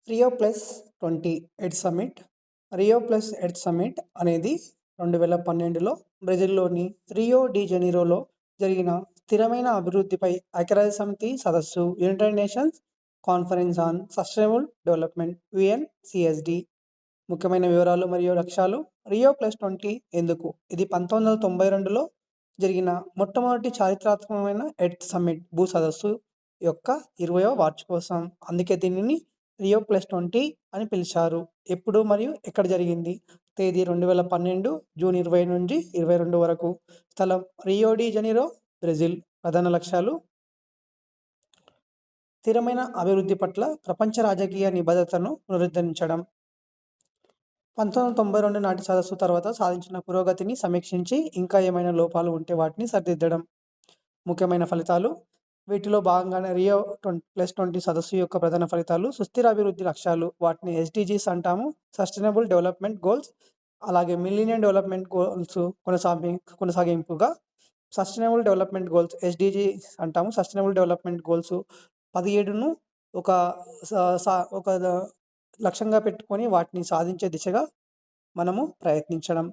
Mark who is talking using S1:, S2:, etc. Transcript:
S1: Rio plus 20 earth summit. Rio plus earth summit అనేది 2012లో బ్రెజిల్‌లోని Rio de జనీరోలో జరిగిన స్థిరమైన అభివృద్ధిపై ఐక్యరాజ్యసమితి సదస్సు United Nations conference on sustainable development UNCSD. ముఖ్యమైన వివరాలు మరియు లక్ష్యాలు. రియో ప్లస్ 20 ఎందుకు? ఇది 1992లో జరిగిన మొట్టమొదటి చారిత్రాత్మకమైన ఎర్త్ సమ్మిట్ భూ సదస్సు యొక్క 20వ వార్షికోత్సవం. అందుకే దీనిని రియో ప్లస్ 20 అని పిలిచారు. ఎప్పుడు మరియు ఎక్కడ జరిగింది? తేదీ 2012 జూన్ 20 నుంచి 22 వరకు. స్థలం రియో డి జనీరో, బ్రెజిల్. ప్రధాన లక్ష్యాలు స్థిరమైన అభివృద్ధి పట్ల ప్రపంచ రాజకీయ నిబద్ధతను పునరుద్ధరించడం. 1992 నాటి సదస్సు తర్వాత సాధించిన పురోగతిని సమీక్షించి ఇంకా ఏమైనా లోపాలు ఉంటే వాటిని సరిదిద్దడం. ముఖ్యమైన ఫలితాలు. వీటిలో భాగంగానే రియో ప్లస్ 20 సదస్సు యొక్క ప్రధాన ఫలితాలు సుస్థిర అభివృద్ధి లక్ష్యాలు, వాటిని ఎస్‌డిజీస్ అంటాము. సస్టైనబుల్ డెవలప్మెంట్ గోల్స్, అలాగే మిలీనియం డెవలప్మెంట్ గోల్స్ కొనసాగింపుగా సస్టైనబుల్ డెవలప్మెంట్ గోల్స్ ఎస్‌డిజీస్ అంటాము. సస్టైనబుల్ డెవలప్మెంట్ గోల్స్ 17ను ఒక స స ఒక లక్ష్యంగా పెట్టుకొని వాటిని సాధించే దిశగా మనము ప్రయత్నించడం.